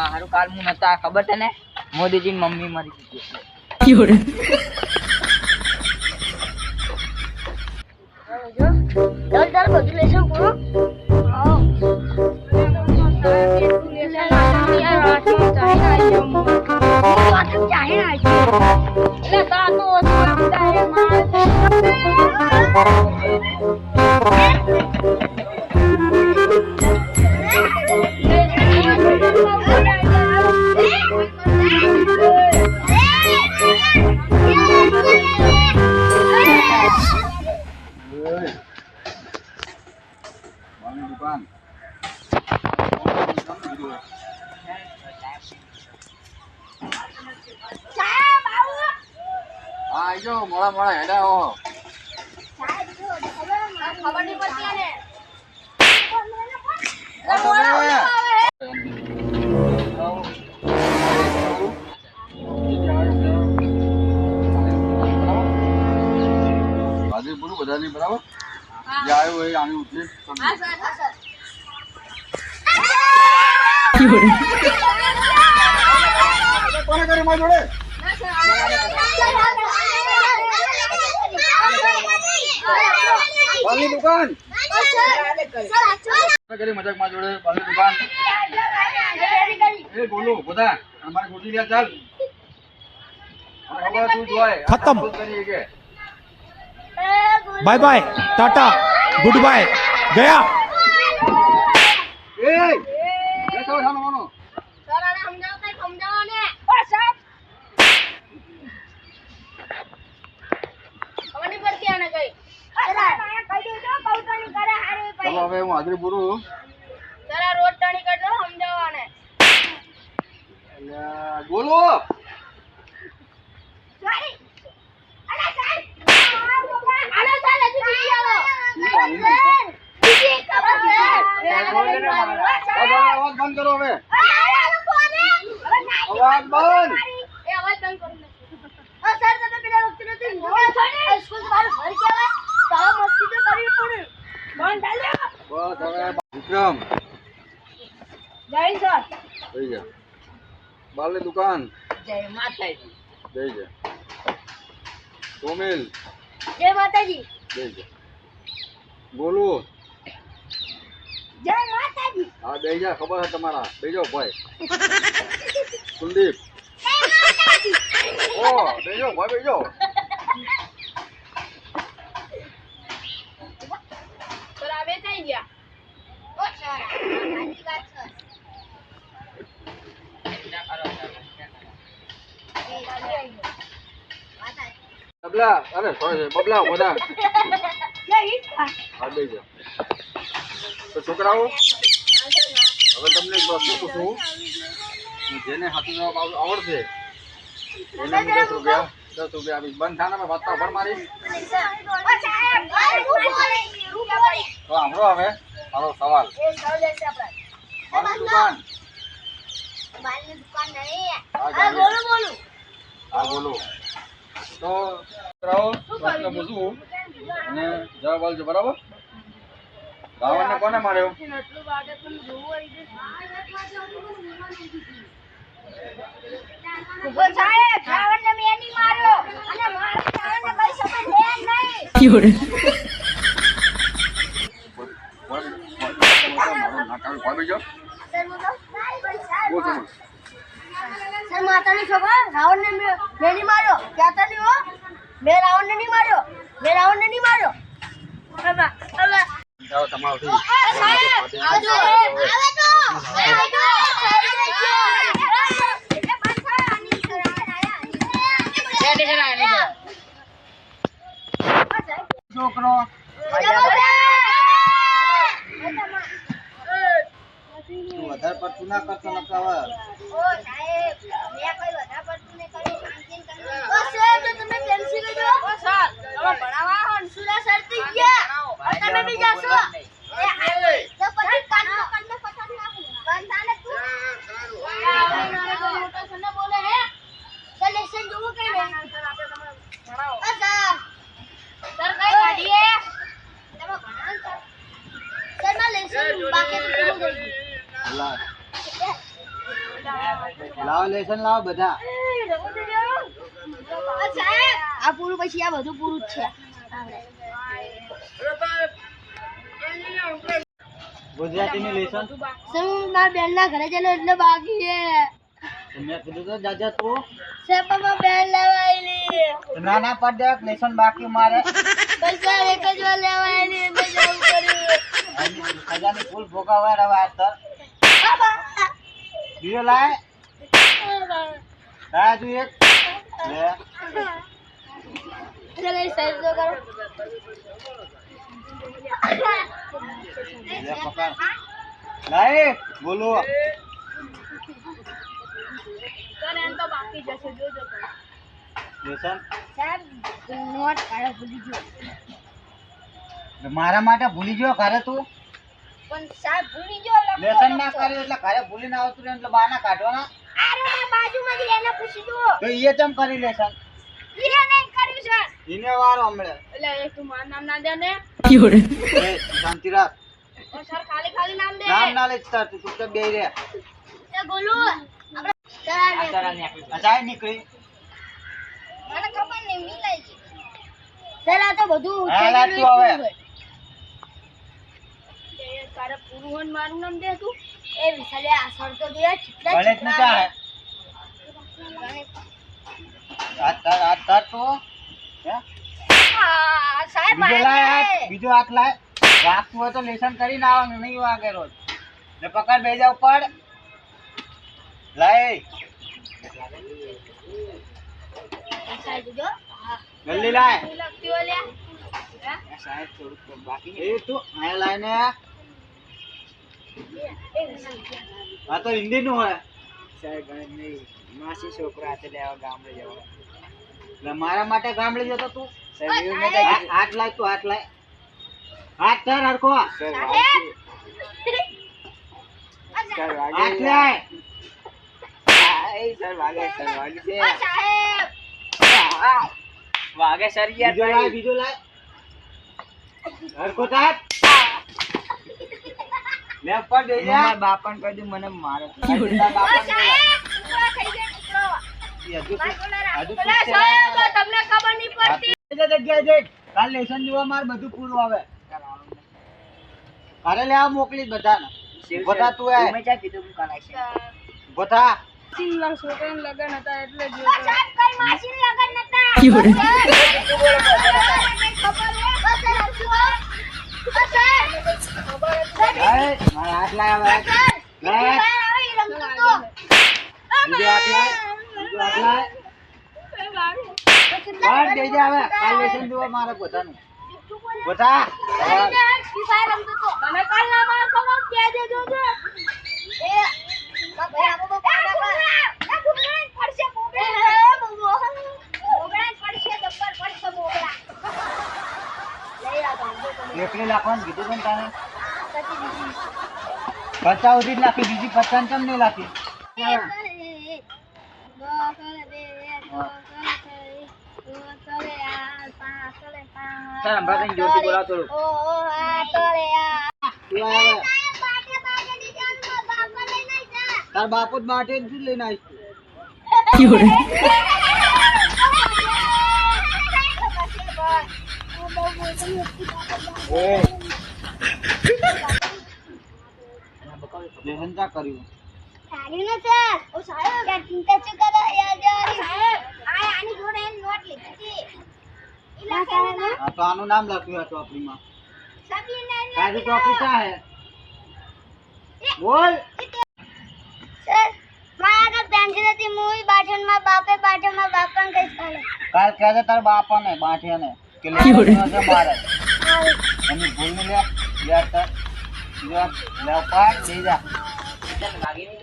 હારું કાલ હું નતા ખબર તને મોદીજી મમ્મી મરી ગઈ ચાલ બધું લેસન પૂરો મોડા મોડા હેડા હો ખબર નહીં પડતી આને આજે બોલું બધાની બરાબર જે આવ્યો હોય આની ઉઠી કોને કરી મારી જોડે બાલની દુકાન કરી મજાક માં જોડે બાલની દુકાન એ બોલો બધા અમારે ગોઠવી રહ્યા ચાલ ખબર તું જોય ખતમ કરીએ કે bye bye tata good bye गया એ બેસો સાનો માનો સર આને સમજાવો કઈ સમજાવો ને ઓ સાહેબ ખબર નહીં પડતી આને કઈ ચલો હવે હું હાજરી પૂરું સર આ રોડ ટાણી કરજો સમજાવો આને બોલો સોરી અરે સાહેબ આનો સાલ હજી બીજી આવો બીજી ખબર અવાજ બંધ કરો હવે અવાજ બંધ એ અવાજ બંધ કરો ઓ સર તમે પેલા વખતે નથી સ્કૂલ મારું ઘર કેવા તારા મસ્તી તો કરવી પડે બંધ ડાલ્યો બસ હવે વિક્રમ જય સર થઈ જા બાલની દુકાન જય માતાજી જઈ જા કોમિલ જય માતાજી જઈ જા બોલું જય માતાજી હા બે જા ખબર છે તમારા બે જાઓ ભાઈ કુલદીપ ઓ બે જાઓ ભાઈ બે જાઓ સર આવે થઈ ગયા ઓ સર આજી વાત સર બબલા અરે સોરી બબલા બધા હા બે જા તો છોકરાઓ હવે તમને એક વસ્તુ પૂછું જેને હાથું જવાબ આવડશે એને હું 10 રૂપિયા આપીશ બંધ થાના વાતતા ભર મારી તો સાંભળો હવે મારો સવાલ બાલની દુકાન હા બોલો તો છોકરાઓ પ્રશ્ન પૂછું અને જવાબ આવજો બરાબર રાવણને કોને માર્યો સાહેબ રાવણને મેં નહીં માર્યો અને રાવણને કઈ સમજ નહીં સર માતાની છોકરા રાવણને મેં નહીં માર્યો કહેતા નહીં હો મેં રાવણને નહીં માર્યો જાઓ તમારો સાહેબ આવજો આવે તો છોકરો વધારે પડતું ના કરતો નકાવા ઓ સાહેબ મેં કોઈ વધારે પડતું ને કરી શાંતિન કરી ઓ સાહેબ તો તમે પેન્સિલ દો ઓ સર તમે ભણાવા હંસુરા સર થી ગયા તમે બી જાશો એ આવે તો પછી કાનનો પછાડી નાખું બંધાને તું મોટો સને બોલે હે તો લેસન જોવું કઈ નહીં સર આપણે તમને ભણાવો ઓ સર કઈ કાઢીએ તમે ભણાવો સર ના લેસન બાકી તો થઈ ગયું લાવો લેસન લાવો બધા. સાહેબ આ પૂરું પછી આ બધું પૂરું જ છે. ગુજરાતીનું લેસન સર હું મારા બેનના ઘરે જઈને એટલે બાકી છે. મેં કીધું તો જાજા તું સર પણ મારી બેન લેવા આવેલી. ના ના પડ દે લેસન બાકી મારે પણ સર એક જ વાર લેવા આવેલી એટલે જવું પડ્યું. સજાની ફૂલ ભોગાવા રવા સર બીજો લાય લાય તું એક લે ચલો એ સાઈડ તો કરો. લે પકડ લાય બોલો સર એમ તો બાકી જશે જોજો. લેસન સાહેબ નોટ કાઢો ભૂલી ગયો. મારા માટે ભૂલી ગયો ઘરે તું પણ સાહેબ ભૂલી ગયો લખો. લેસન ના કર્યું એટલે ઘરે ભૂલી ના આવતું રહે એટલે બહાના કાઢવાના અરે મેં બાજુમાં જ એને પૂછી જો. તો એ ચમ કરી લેસન ઈને નહીં કર્યું સર. એને વારો હમણે એટલે એ તું મારું નામ ના દે ને. એ શાંતિ રાખ સર ખાલી ખાલી નામ દે. નામ ના લે સર તું ચૂપચાપ બેહી રહે એ બોલું આપણે તારા ને આપી. અચાય નીકળી મને ખબર નહીં મિલાઈ ગઈ. સર આ તો બધું હા, થઈ લાગતું ગયું હવે. પૂરું. એ તારે પૂરું હોય ને મારું નામ દે તું. એ વિશાલે આ સર તો દે કેટલા ગણેશ નું ક્યાં હે આ તાર તો હે? સાહેબ બીજો લાય હાથ આયા બીજો હાથ લાય રાખતું હોય તો લેસન કરીને આવવાનું નહીં વાગે રોજ ને પકડ બે જા ઉપર લાય સાહેબ જો જલ્દી લાય લખતી હોય લ્યા. સાહેબ થોડુંક બાકી એ તું આ લાય ને એ વિશાલ આ તો હિન્દી નું હોય સાહેબ ગણેશ નહીં માસી છોકરા હાથે લેવા ગામડે જવા. એટલે મારા માટે ગામડે જતો તું સાહેબ એવું મેં હા, હાથ લાય તું હાથ લાય હાથ ધર હરખો સર સાહેબ સર હાથ લાય સર વાગે સર વાગે છે ઓ સાહેબ વાગે સર યાર બીજો લાય બીજો લાય હરખો તાર લે પર દે જા મારા બાપાને કહી દઉં મને મારે ઓ સાહેબ ટુકડો થઈ ગયો ટુકડો. હજુ પેલા સાહેબ તમને ખબર નહીં પડતી. જગ્યાએ જઈ કાલ લેસન જોવા માર બધું પૂરું આવે ઘરે લેવા મોકલી બધાને બધા તું આય મેં ક્યાં કીધું હું કરાય છે બધા સિંગલા છોકરાના લગન હતા એટલે જ સાહેબ કઈ માસી લગન નતા. મારા હાથ લાય હવે લાય બીજો હાથ લાય બીજો હાથ લાય બાર દે જા હવે કાલ લેસન જોવા મારે બધાનું બધા એકલી લાખવાનું કીધું પણ તારે પચાસ સુધી જ નાખી બીજી 50 ચમ નહીં નાખી સર હમણાં કઈ જોરથી બોલાવો થોડું તાર બાપુ જ માટે જ લઈને આવીશ લેસન ચા કર્યું હા તો આનું નામ લખ્યું હતું ચોપડીમાં કાજુ ચોપડી ચા હે બોલ કાલ કહેજે તારા બાપાને બાઠિયાને કે લેસન છે મારે એની ભૂલ ને લે યાર તાર લે પાડ દે જા વાગે નહીં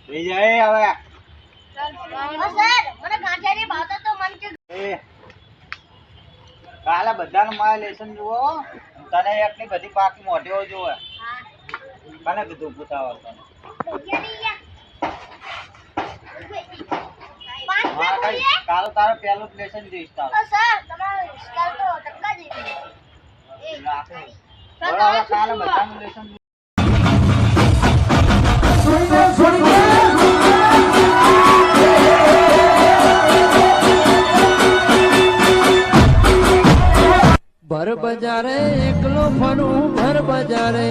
દે જાય હવે એ કાલે બધાનું મારે લેસન જુઓ તને એકની બધી પાકી મોઢીઓ જોવે કાને કીધું પૂછાવા તને હા કઈ કાલે તારો પહેલું લેસન જોઈશ તારું રાખે હવે કાલે બધાનું લેસન ભર બજારે એકલો ફરું ભર બજારે